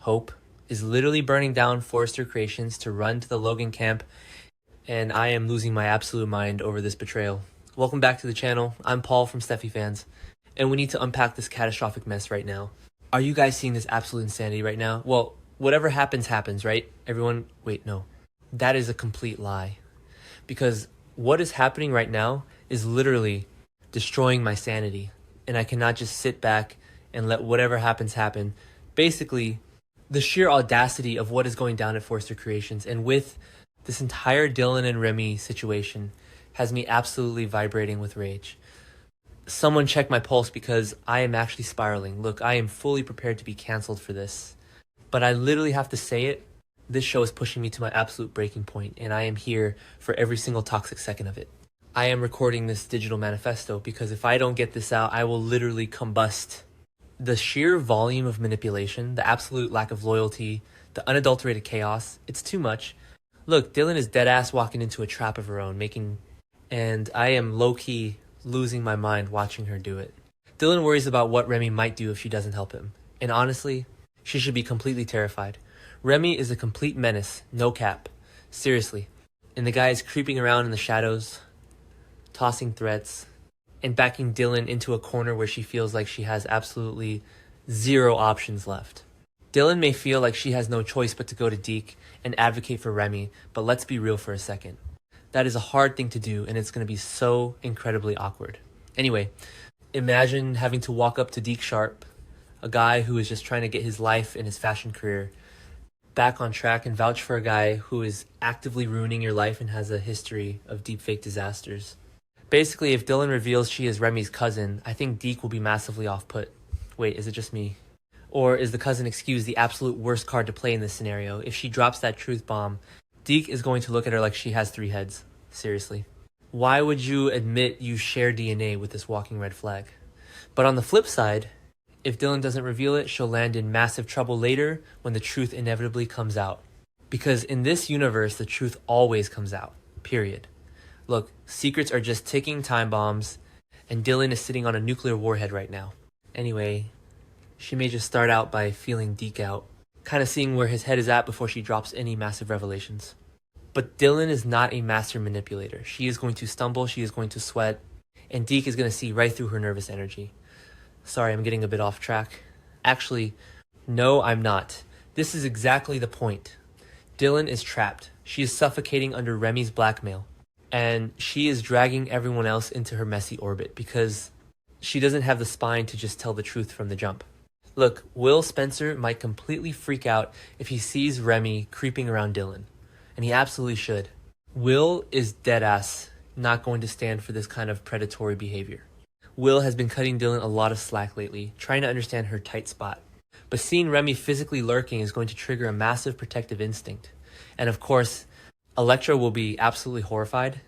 Hope, is literally burning down Forrester Creations to run to the Logan camp, and I am losing my absolute mind over this betrayal. Welcome back to the channel. I'm Paul from Steffi Fans, and we need to unpack this catastrophic mess right now. Are you guys seeing this absolute insanity right now? Well, whatever happens, happens, right? Everyone, wait, no. That is a complete lie. Because what is happening right now is literally destroying my sanity, and I cannot just sit back and let whatever happens happen. Basically, the sheer audacity of what is going down at Forrester Creations and with this entire Dylan and Remy situation has me absolutely vibrating with rage. Someone check my pulse because I am actually spiraling. Look, I am fully prepared to be canceled for this, but I literally have to say it. This show is pushing me to my absolute breaking point, and I am here for every single toxic second of it. I am recording this digital manifesto because if I don't get this out, I will literally combust. The sheer volume of manipulation, the absolute lack of loyalty, the unadulterated chaos, it's too much. Look, Dylan is deadass walking into a trap of her own, and I am low-key losing my mind watching her do it. Dylan worries about what Remy might do if she doesn't help him, and honestly, she should be completely terrified. Remy is a complete menace, no cap. Seriously. And the guy is creeping around in the shadows, tossing threats, and backing Dylan into a corner where she feels like she has absolutely zero options left. Dylan may feel like she has no choice but to go to Deke and advocate for Remy, but let's be real for a second. That is a hard thing to do, and it's going to be so incredibly awkward. Anyway, imagine having to walk up to Deke Sharp, a guy who is just trying to get his life and his fashion career back on track, and vouch for a guy who is actively ruining your life and has a history of deepfake disasters. Basically, if Dylan reveals she is Remy's cousin, I think Deke will be massively off-put. Wait, is it just me? Or is the cousin excuse the absolute worst card to play in this scenario? If she drops that truth bomb, Deke is going to look at her like she has 3 heads. Seriously. Why would you admit you share DNA with this walking red flag? But on the flip side, if Dylan doesn't reveal it, she'll land in massive trouble later when the truth inevitably comes out. Because in this universe, the truth always comes out. Period. Look, secrets are just ticking time bombs, and Dylan is sitting on a nuclear warhead right now. Anyway, she may just start out by feeling Deke out, kind of seeing where his head is at before she drops any massive revelations. But Dylan is not a master manipulator. She is going to stumble, she is going to sweat, and Deke is going to see right through her nervous energy. Sorry, I'm getting a bit off track. Actually, no, I'm not. This is exactly the point. Dylan is trapped. She is suffocating under Remy's blackmail, and she is dragging everyone else into her messy orbit because she doesn't have the spine to just tell the truth from the jump. Look, Will Spencer might completely freak out if he sees Remy creeping around Dylan, and he absolutely should. Will is deadass not going to stand for this kind of predatory behavior. Will has been cutting Dylan a lot of slack lately, trying to understand her tight spot. But seeing Remy physically lurking is going to trigger a massive protective instinct. And of course, Elektra will be absolutely horrified.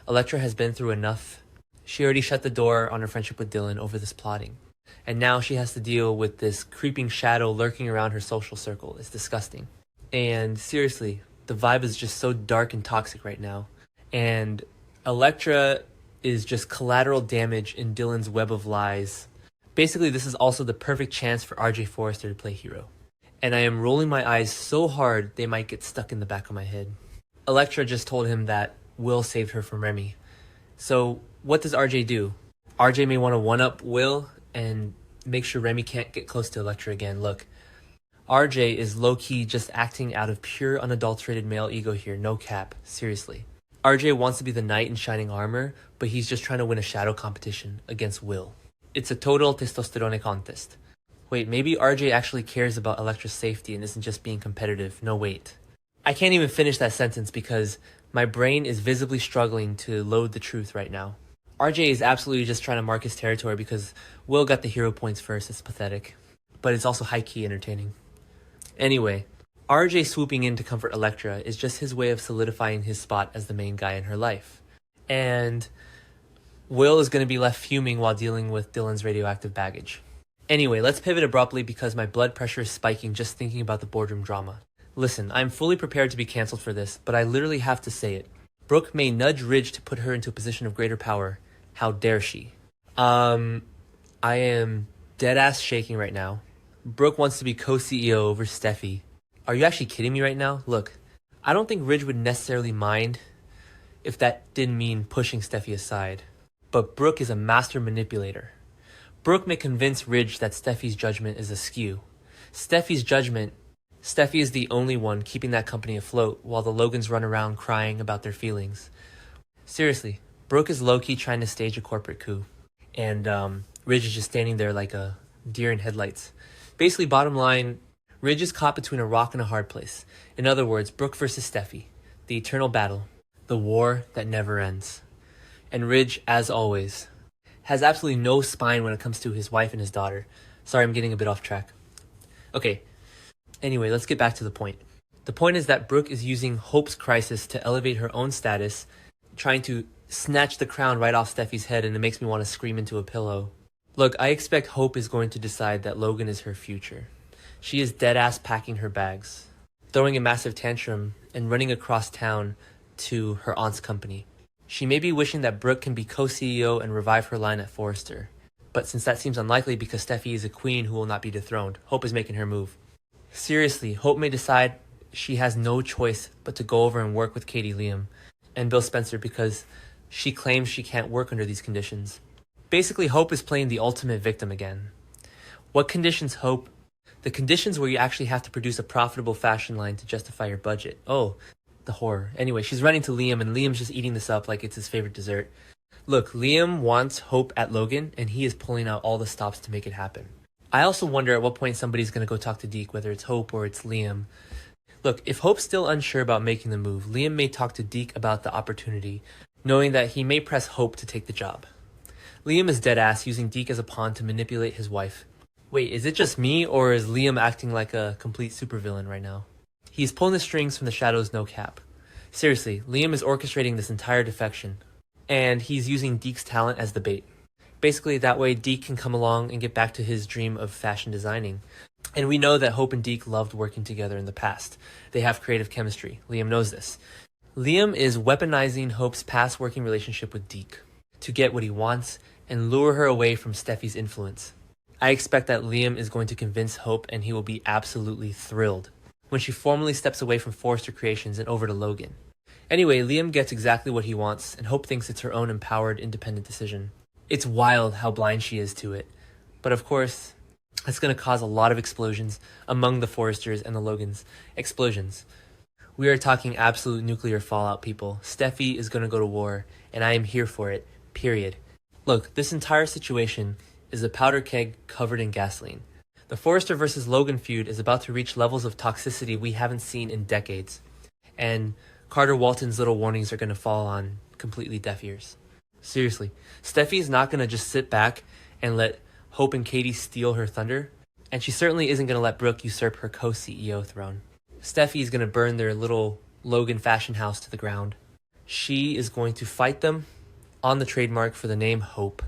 Elektra has been through enough. She already shut the door on her friendship with Dylan over this plotting. And now she has to deal with this creeping shadow lurking around her social circle. It's disgusting. And seriously, the vibe is just so dark and toxic right now. And Elektra is just collateral damage in Dylan's web of lies. Basically, this is also the perfect chance for RJ Forrester to play hero. And I am rolling my eyes so hard they might get stuck in the back of my head. Elektra just told him that Will saved her from Remy. So what does RJ do? RJ may want to one-up Will and make sure Remy can't get close to Elektra again. Look, RJ is low-key just acting out of pure unadulterated male ego here, no cap, seriously. RJ wants to be the knight in shining armor, but he's just trying to win a shadow competition against Will. It's a total testosterone contest. Wait, maybe RJ actually cares about Elektra's safety and isn't just being competitive. No, wait. I can't even finish that sentence because my brain is visibly struggling to load the truth right now. RJ is absolutely just trying to mark his territory because Will got the hero points first. It's pathetic. But it's also high-key entertaining. Anyway, RJ swooping in to comfort Elektra is just his way of solidifying his spot as the main guy in her life. And Will is going to be left fuming while dealing with Dylan's radioactive baggage. Anyway, let's pivot abruptly because my blood pressure is spiking just thinking about the boardroom drama. Listen, I'm fully prepared to be cancelled for this, but I literally have to say it. Brooke may nudge Ridge to put her into a position of greater power. How dare she? I am dead ass shaking right now. Brooke wants to be co-CEO over Steffi. Are you actually kidding me right now? Look, I don't think Ridge would necessarily mind if that didn't mean pushing Steffi aside. But Brooke is a master manipulator. Brooke may convince Ridge that Steffi's judgment is askew. Steffi is the only one keeping that company afloat while the Logans run around crying about their feelings. Seriously, Brooke is low-key trying to stage a corporate coup. And Ridge is just standing there like a deer in headlights. Basically, bottom line, Ridge is caught between a rock and a hard place. In other words, Brooke versus Steffi. The eternal battle. The war that never ends. And Ridge, as always, has absolutely no spine when it comes to his wife and his daughter. Sorry, I'm getting a bit off track. Okay, anyway, let's get back to the point. The point is that Brooke is using Hope's crisis to elevate her own status, trying to snatch the crown right off Steffi's head, and it makes me want to scream into a pillow. Look, I expect Hope is going to decide that Logan is her future. She is dead-ass packing her bags, throwing a massive tantrum, and running across town to her aunt's company. She may be wishing that Brooke can be co-CEO and revive her line at Forrester. But since that seems unlikely because Steffi is a queen who will not be dethroned, Hope is making her move. Seriously, Hope may decide she has no choice but to go over and work with Katie Liam and Bill Spencer because she claims she can't work under these conditions. Basically, Hope is playing the ultimate victim again. What conditions Hope? The conditions where you actually have to produce a profitable fashion line to justify your budget. Oh, the horror. Anyway, she's running to Liam and Liam's just eating this up like it's his favorite dessert. Look, Liam wants Hope at Logan and he is pulling out all the stops to make it happen. I also wonder at what point somebody's going to go talk to Deke, whether it's Hope or it's Liam. Look, if Hope's still unsure about making the move, Liam may talk to Deke about the opportunity, knowing that he may press Hope to take the job. Liam is dead-ass using Deke as a pawn to manipulate his wife. Wait, is it just me, or is Liam acting like a complete supervillain right now? He's pulling the strings from the shadows, no cap. Seriously, Liam is orchestrating this entire defection, and he's using Deke's talent as the bait. Basically, that way Deke can come along and get back to his dream of fashion designing. And we know that Hope and Deke loved working together in the past. They have creative chemistry. Liam knows this. Liam is weaponizing Hope's past working relationship with Deke to get what he wants and lure her away from Steffi's influence. I expect that Liam is going to convince Hope and he will be absolutely thrilled when she formally steps away from Forrester Creations and over to Logan. Anyway, Liam gets exactly what he wants and Hope thinks it's her own empowered, independent decision. It's wild how blind she is to it. But of course, it's going to cause a lot of explosions among the Forresters and the Logans. Explosions. We are talking absolute nuclear fallout, people. Steffi is going to go to war, and I am here for it. Period. Look, this entire situation is a powder keg covered in gasoline. The Forrester versus Logan feud is about to reach levels of toxicity we haven't seen in decades. And Carter Walton's little warnings are going to fall on completely deaf ears. Seriously, Steffi is not going to just sit back and let Hope and Katie steal her thunder. And she certainly isn't going to let Brooke usurp her co-CEO throne. Steffi is going to burn their little Logan fashion house to the ground. She is going to fight them on the trademark for the name Hope.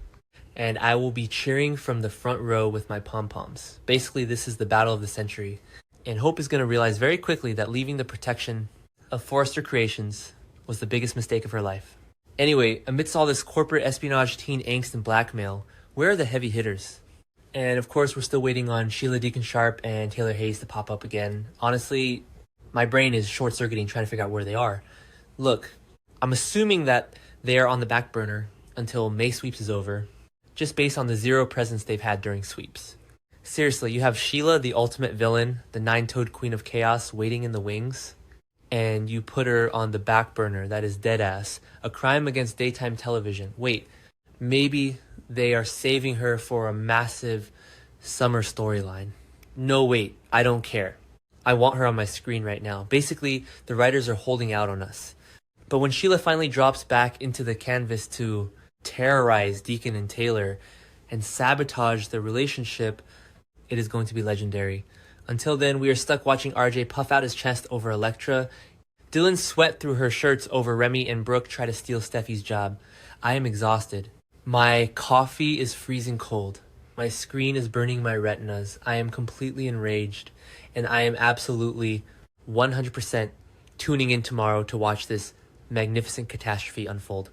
And I will be cheering from the front row with my pom-poms. Basically, this is the battle of the century. And Hope is going to realize very quickly that leaving the protection of Forrester Creations was the biggest mistake of her life. Anyway, amidst all this corporate espionage, teen angst, and blackmail, where are the heavy hitters? And of course, we're still waiting on Sheila Deacon Sharp and Taylor Hayes to pop up again. Honestly, my brain is short-circuiting trying to figure out where they are. Look, I'm assuming that they are on the back burner until May sweeps is over, just based on the zero presence they've had during sweeps. Seriously, you have Sheila, the ultimate villain, the nine-toed queen of chaos, waiting in the wings, and you put her on the back burner. That is dead-ass. A crime against daytime television. Wait, maybe they are saving her for a massive summer storyline. No, wait, I don't care. I want her on my screen right now. Basically, the writers are holding out on us. But when Sheila finally drops back into the canvas to terrorize Deacon and Taylor and sabotage their relationship, it is going to be legendary. Until then, we are stuck watching RJ puff out his chest over Elektra, Dylan sweat through her shirts over Remy, and Brooke try to steal Steffi's job. I am exhausted. My coffee is freezing cold. My screen is burning my retinas. I am completely enraged, and I am absolutely 100% tuning in tomorrow to watch this magnificent catastrophe unfold.